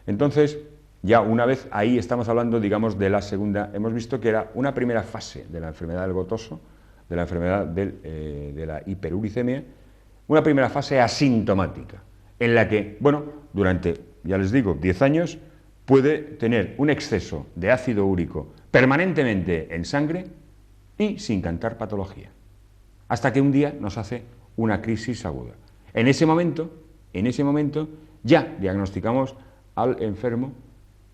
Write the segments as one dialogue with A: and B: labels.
A: Entonces, ya una vez ahí estamos hablando, digamos, de la segunda. Hemos visto que era una primera fase de la enfermedad del gotoso, de la enfermedad de la hiperuricemia, una primera fase asintomática, en la que, bueno, durante, ya les digo, 10 años, puede tener un exceso de ácido úrico permanentemente en sangre y sin cantar patología, hasta que un día nos hace una crisis aguda. En ese momento, ya diagnosticamos al enfermo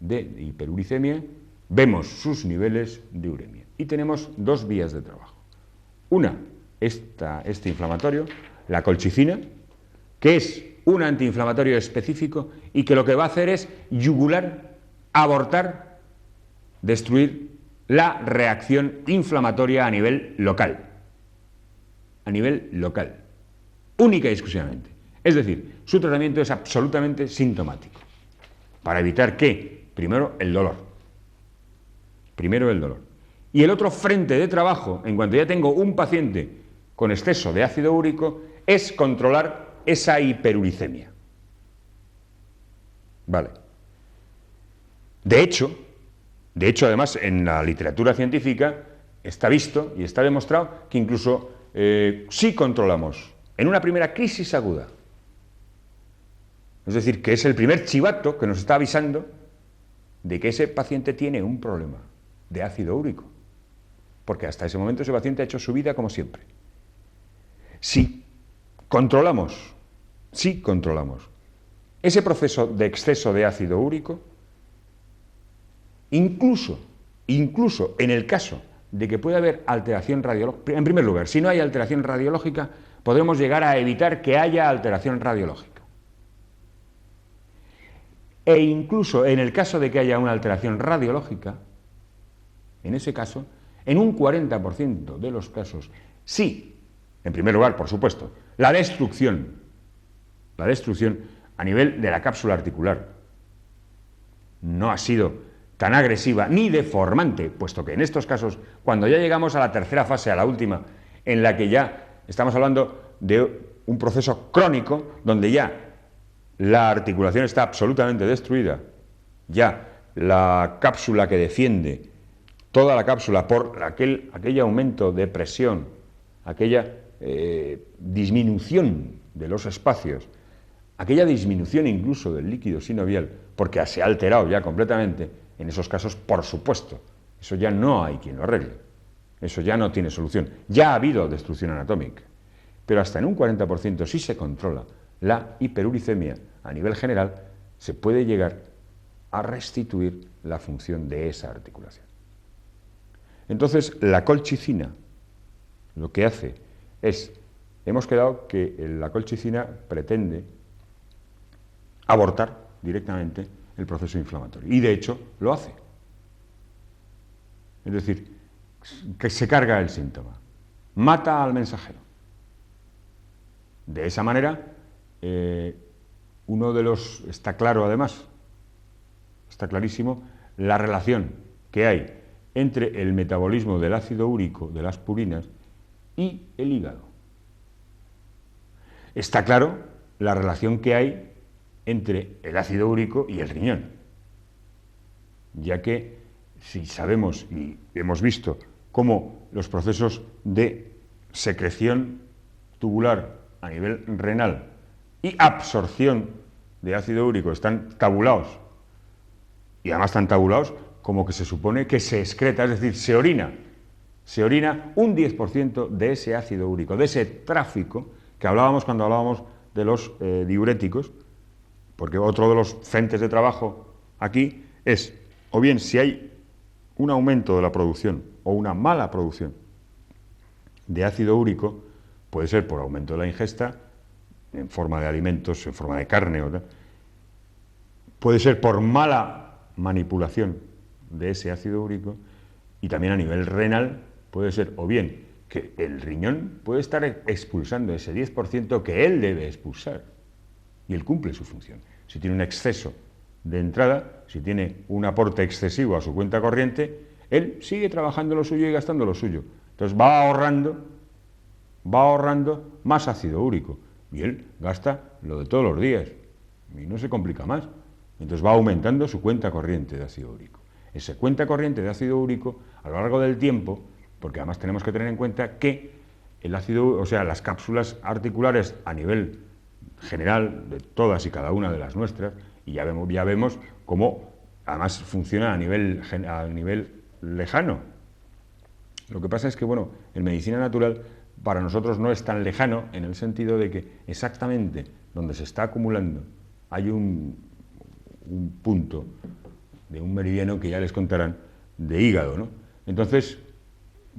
A: de hiperuricemia, vemos sus niveles de uremia y tenemos dos vías de trabajo. Una, este inflamatorio, la colchicina, que es un antiinflamatorio específico y que lo que va a hacer es yugular, abortar, destruir la reacción inflamatoria a nivel local. A nivel local. Única y exclusivamente. Es decir, su tratamiento es absolutamente sintomático. Para evitar que, primero, el dolor. Y el otro frente de trabajo, en cuanto ya tengo un paciente con exceso de ácido úrico, es controlar esa hiperuricemia. Vale. De hecho, además, en la literatura científica está visto y está demostrado que incluso si controlamos en una primera crisis aguda, es decir, que es el primer chivato que nos está avisando de que ese paciente tiene un problema de ácido úrico, porque hasta ese momento ese paciente ha hecho su vida como siempre. Si controlamos ese proceso de exceso de ácido úrico, incluso en el caso de que pueda haber alteración radiológica, en primer lugar, si no hay alteración radiológica, podremos llegar a evitar que haya alteración radiológica. E incluso en el caso de que haya una alteración radiológica, en ese caso, en un 40% de los casos, sí, en primer lugar, por supuesto, la destrucción a nivel de la cápsula articular no ha sido tan agresiva ni deformante, puesto que en estos casos, cuando ya llegamos a la tercera fase, a la última, en la que ya estamos hablando de un proceso crónico, donde ya la articulación está absolutamente destruida, ya la cápsula que defiende, toda la cápsula por aquel aumento de presión, aquella disminución de los espacios, aquella disminución incluso del líquido sinovial, porque se ha alterado ya completamente, en esos casos, por supuesto, eso ya no hay quien lo arregle, eso ya no tiene solución, ya ha habido destrucción anatómica, pero hasta en un 40% si se controla la hiperuricemia a nivel general, se puede llegar a restituir la función de esa articulación. Entonces, la colchicina lo que hace es, hemos quedado que la colchicina pretende abortar directamente el proceso inflamatorio, y de hecho lo hace. Es decir, que se carga el síntoma, mata al mensajero. De esa manera, está claro además, está clarísimo la relación que hay entre el metabolismo del ácido úrico, de las purinas, y el hígado. Está claro la relación que hay entre el ácido úrico y el riñón, ya que si sabemos y hemos visto cómo los procesos de secreción tubular a nivel renal y absorción de ácido úrico están tabulados, y además están tabulados como que se supone que se excreta, es decir, se orina un 10% de ese ácido úrico, de ese tráfico que hablábamos cuando hablábamos de los diuréticos, porque otro de los frentes de trabajo aquí es, o bien si hay un aumento de la producción o una mala producción de ácido úrico, puede ser por aumento de la ingesta, en forma de alimentos, en forma de carne, puede ser por mala manipulación de ese ácido úrico, y también a nivel renal puede ser o bien que el riñón puede estar expulsando ese 10% que él debe expulsar, y él cumple su función. Si tiene un exceso de entrada, si tiene un aporte excesivo a su cuenta corriente, él sigue trabajando lo suyo y gastando lo suyo. Entonces va ahorrando más ácido úrico, y él gasta lo de todos los días, y no se complica más. Entonces va aumentando su cuenta corriente de ácido úrico. Esa cuenta corriente de ácido úrico, a lo largo del tiempo, porque además tenemos que tener en cuenta que el ácido, o sea, las cápsulas articulares a nivel general de todas y cada una de las nuestras, y ya vemos cómo además funciona a nivel lejano. Lo que pasa es que, bueno, en medicina natural para nosotros no es tan lejano en el sentido de que exactamente donde se está acumulando hay un punto de un meridiano que ya les contarán de hígado, ¿no? Entonces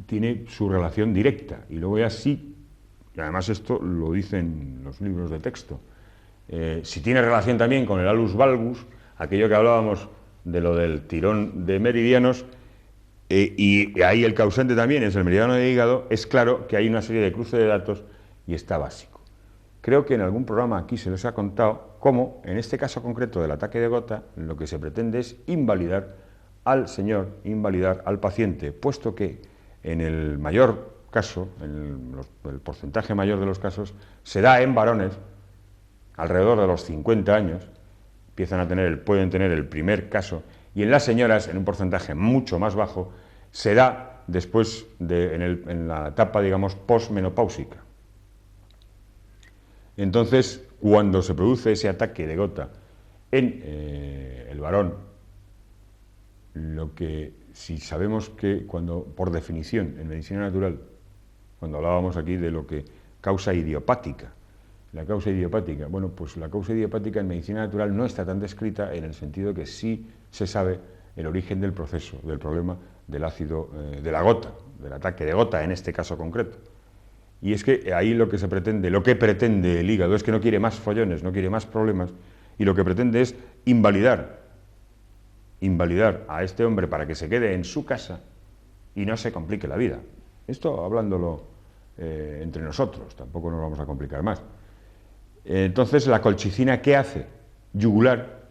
A: tiene su relación directa y luego ya sí, y además esto lo dicen los libros de texto, si tiene relación también con el alus valgus, aquello que hablábamos de lo del tirón de meridianos, y ahí el causante también es el meridiano de hígado, es claro que hay una serie de cruces de datos y está básico. Creo que en algún programa aquí se les ha contado cómo, en este caso concreto del ataque de gota, lo que se pretende es invalidar al señor, invalidar al paciente, puesto que en el mayor caso, en el porcentaje mayor de los casos, se da en varones, alrededor de los 50 años, pueden tener el primer caso, y en las señoras, en un porcentaje mucho más bajo, se da después en la etapa, digamos, posmenopáusica. Entonces, cuando se produce ese ataque de gota en el varón, si sabemos que por definición, en medicina natural, cuando hablábamos aquí de lo que causa idiopática, la causa idiopática, bueno, pues la causa idiopática en medicina natural no está tan descrita en el sentido que sí se sabe el origen del proceso, del problema del ácido, de la gota, del ataque de gota en este caso concreto. Y es que ahí lo que pretende el hígado es que no quiere más follones, no quiere más problemas, y lo que pretende es invalidar a este hombre para que se quede en su casa y no se complique la vida. Esto hablándolo entre nosotros, tampoco nos vamos a complicar más. Entonces, la colchicina, ¿qué hace? Yugular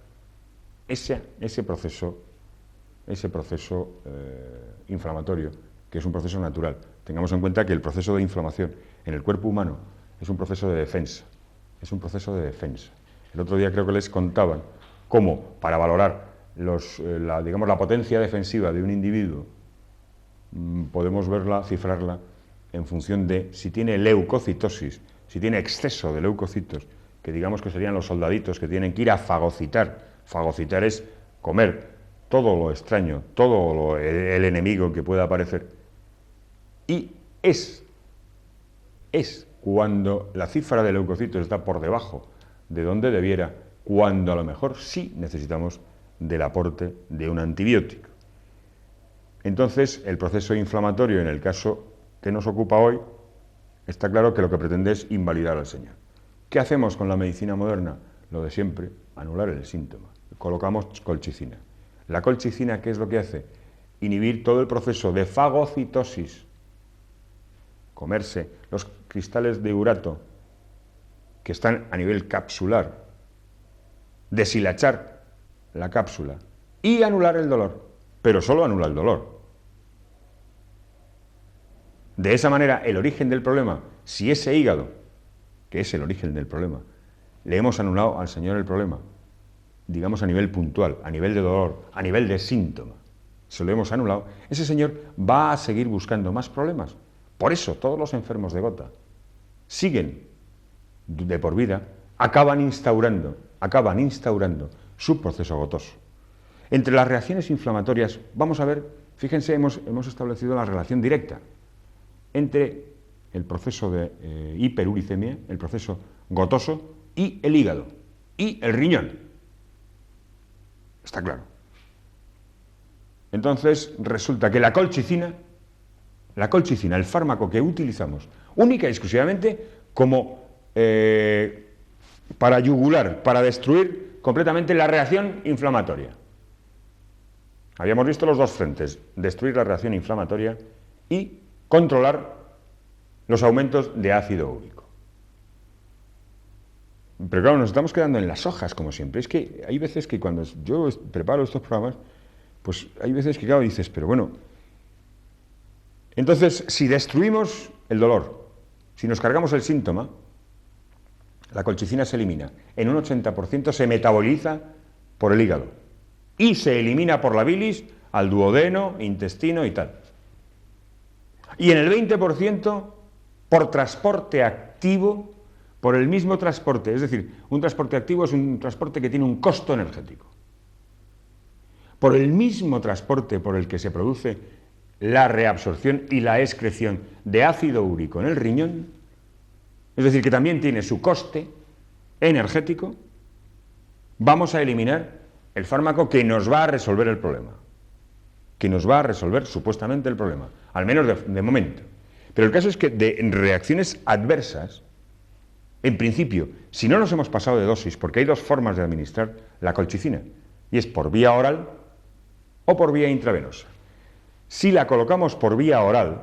A: ese proceso inflamatorio, que es un proceso natural. Tengamos en cuenta que el proceso de inflamación en el cuerpo humano es un proceso de defensa. El otro día creo que les contaban cómo, para valorar la potencia defensiva de un individuo, podemos cifrarla en función de si tiene leucocitosis, si tiene exceso de leucocitos, que digamos que serían los soldaditos que tienen que ir a fagocitar. Fagocitar es comer todo lo extraño, todo el enemigo que pueda aparecer. Y es cuando la cifra de leucocitos está por debajo de donde debiera, cuando a lo mejor sí necesitamos del aporte de un antibiótico. Entonces, el proceso inflamatorio, en el caso que nos ocupa hoy, está claro que lo que pretende es invalidar al señor. ¿Qué hacemos con la medicina moderna? Lo de siempre, anular el síntoma. Colocamos colchicina. La colchicina, ¿qué es lo que hace? Inhibir todo el proceso de fagocitosis. Comerse los cristales de urato que están a nivel capsular, deshilachar la cápsula y anular el dolor, pero solo anula el dolor. De esa manera, el origen del problema, si ese hígado, que es el origen del problema, le hemos anulado al señor el problema, digamos a nivel puntual, a nivel de dolor, a nivel de síntoma, se lo hemos anulado, ese señor va a seguir buscando más problemas. Por eso todos los enfermos de gota siguen de por vida, acaban instaurando su proceso gotoso. Entre las reacciones inflamatorias, vamos a ver, fíjense, hemos establecido la relación directa entre el proceso de hiperuricemia, el proceso gotoso, y el hígado, y el riñón. Está claro. Entonces, resulta que la colchicina, el fármaco que utilizamos única y exclusivamente como para yugular, para destruir completamente la reacción inflamatoria. Habíamos visto los dos frentes, destruir la reacción inflamatoria y controlar los aumentos de ácido úrico. Pero claro, nos estamos quedando en las hojas, como siempre. Es que hay veces que cuando yo preparo estos programas, pues hay veces que, claro, dices, pero bueno, entonces, si destruimos el dolor, si nos cargamos el síntoma, la colchicina se elimina. En un 80% se metaboliza por el hígado y se elimina por la bilis al duodeno, intestino y tal. Y en el 20% por transporte activo, por el mismo transporte. Es decir, un transporte activo es un transporte que tiene un costo energético. Por el mismo transporte por el que se produce la reabsorción y la excreción de ácido úrico en el riñón, es decir, que también tiene su coste energético, vamos a eliminar el fármaco que nos va a resolver el problema, que nos va a resolver supuestamente el problema, al menos de momento. Pero el caso es que de reacciones adversas, en principio, si no nos hemos pasado de dosis, porque hay dos formas de administrar la colchicina, y es por vía oral o por vía intravenosa. Si la colocamos por vía oral,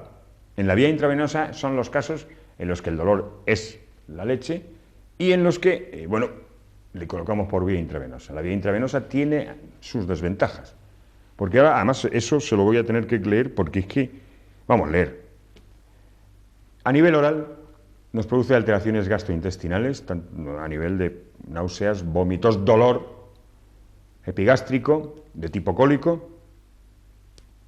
A: en la vía intravenosa son los casos en los que el dolor es la leche y en los que, le colocamos por vía intravenosa. La vía intravenosa tiene sus desventajas, porque ahora, además, eso se lo voy a tener que leer porque es que, leer. A nivel oral nos produce alteraciones gastrointestinales, a nivel de náuseas, vómitos, dolor epigástrico de tipo cólico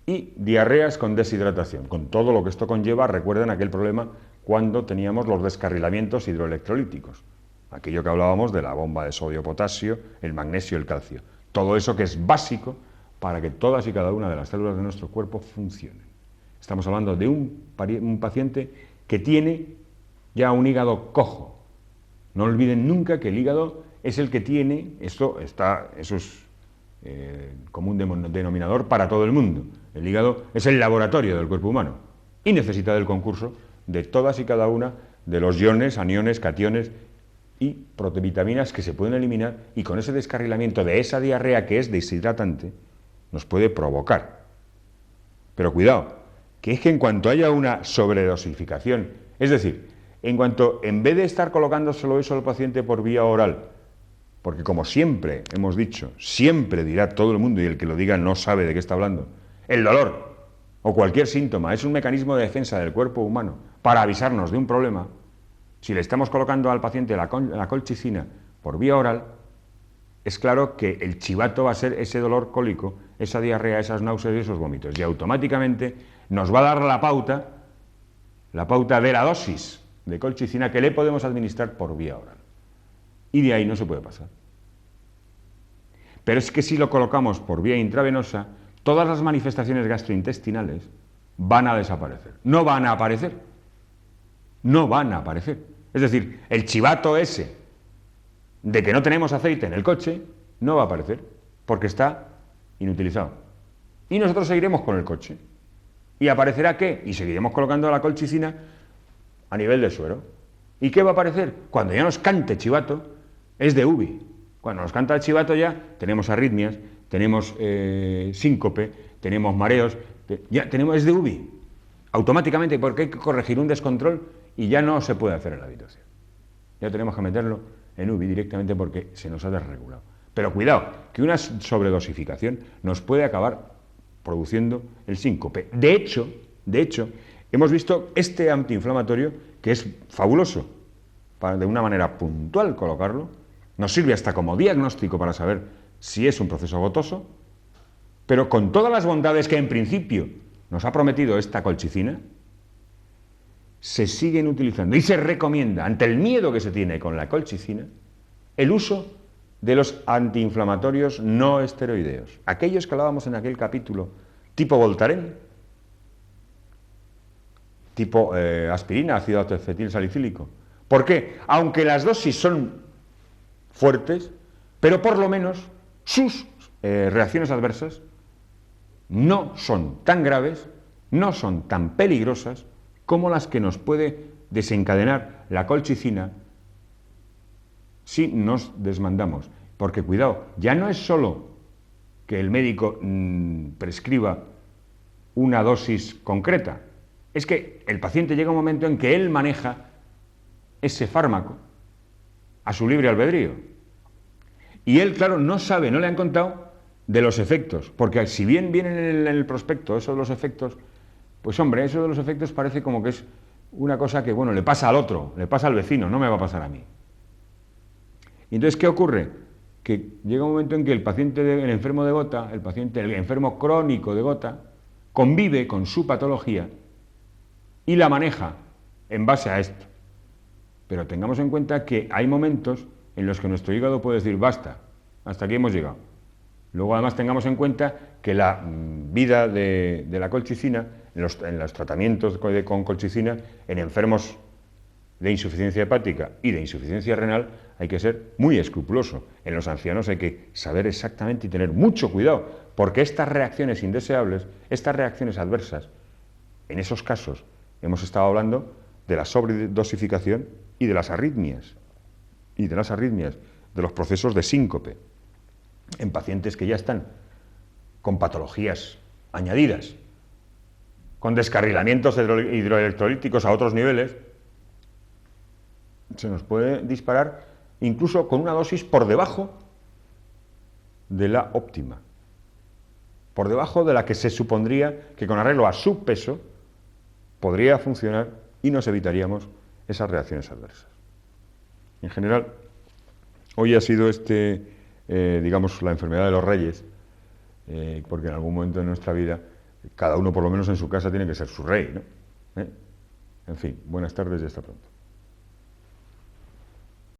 A: y diarreas con deshidratación, con todo lo que esto conlleva. Recuerden aquel problema cuando teníamos los descarrilamientos hidroelectrolíticos, aquello que hablábamos de la bomba de sodio-potasio, el magnesio y el calcio, todo eso que es básico para que todas y cada una de las células de nuestro cuerpo funcionen. Estamos hablando de un paciente que tiene ya un hígado cojo. No olviden nunca que el hígado es el que tiene, eso es común denominador para todo el mundo. El hígado es el laboratorio del cuerpo humano y necesita del concurso de todas y cada una de los iones, aniones, cationes y protevitaminas que se pueden eliminar, y con ese descarrilamiento de esa diarrea que es deshidratante nos puede provocar. Pero cuidado, que es que en cuanto haya una sobredosificación, es decir, en vez de estar colocándoselo eso al paciente por vía oral, porque como siempre hemos dicho, siempre dirá todo el mundo, y el que lo diga no sabe de qué está hablando, el dolor o cualquier síntoma es un mecanismo de defensa del cuerpo humano para avisarnos de un problema. Si le estamos colocando al paciente la colchicina por vía oral, es claro que el chivato va a ser ese dolor cólico, esa diarrea, esas náuseas y esos vómitos, y automáticamente nos va a dar la pauta de la dosis de colchicina que le podemos administrar por vía oral. Y de ahí no se puede pasar. Pero es que si lo colocamos por vía intravenosa, todas las manifestaciones gastrointestinales van a desaparecer. No van a aparecer. No van a aparecer. Es decir, el chivato ese de que no tenemos aceite en el coche no va a aparecer porque está inutilizado. Y nosotros seguiremos con el coche. ¿Y aparecerá qué? Y seguiremos colocando la colchicina a nivel de suero. ¿Y qué va a aparecer? Cuando ya nos cante chivato, es de UBI. Cuando nos canta el chivato ya tenemos arritmias, tenemos síncope, tenemos mareos, es de UBI. Automáticamente, porque hay que corregir un descontrol y ya no se puede hacer en la habitación. Ya tenemos que meterlo en UBI directamente porque se nos ha desregulado. Pero cuidado, que una sobredosificación nos puede acabar produciendo el síncope. De hecho, hemos visto este antiinflamatorio que es fabuloso, para de una manera puntual colocarlo, nos sirve hasta como diagnóstico para saber si es un proceso gotoso, pero con todas las bondades que en principio nos ha prometido esta colchicina, se siguen utilizando y se recomienda, ante el miedo que se tiene con la colchicina, el uso de los antiinflamatorios no esteroideos, aquellos que hablábamos en aquel capítulo, tipo Voltaren, tipo aspirina, ácido acetil salicílico. ¿Por qué? Aunque las dosis son fuertes, pero por lo menos sus reacciones adversas no son tan graves, no son tan peligrosas como las que nos puede desencadenar la colchicina si nos desmandamos. Porque cuidado, ya no es solo que el médico prescriba una dosis concreta, es que el paciente llega un momento en que él maneja ese fármaco a su libre albedrío. Y él, claro, no sabe, no le han contado de los efectos, porque si bien vienen en el prospecto eso de los efectos, pues hombre, eso de los efectos parece como que es una cosa que, bueno, le pasa al otro, le pasa al vecino, no me va a pasar a mí. Y entonces, ¿qué ocurre? que llega un momento en que el paciente, el enfermo de gota, el enfermo crónico de gota, convive con su patología y la maneja en base a esto. Pero tengamos en cuenta que hay momentos en los que nuestro hígado puede decir, basta, hasta aquí hemos llegado. Luego además tengamos en cuenta que la vida de la colchicina, en los tratamientos con colchicina, en enfermos de insuficiencia hepática y de insuficiencia renal, hay que ser muy escrupuloso. En los ancianos hay que saber exactamente y tener mucho cuidado, porque estas reacciones indeseables, estas reacciones adversas, en esos casos hemos estado hablando de la sobredosificación y de las arritmias, de los procesos de síncope, en pacientes que ya están con patologías añadidas, con descarrilamientos hidroelectrolíticos a otros niveles, se nos puede disparar incluso con una dosis por debajo de la óptima, por debajo de la que se supondría que con arreglo a su peso podría funcionar y nos evitaríamos esas reacciones adversas. En general, hoy ha sido digamos, la enfermedad de los reyes, porque en algún momento de nuestra vida, cada uno por lo menos en su casa tiene que ser su rey, ¿no? En fin, buenas tardes y hasta pronto.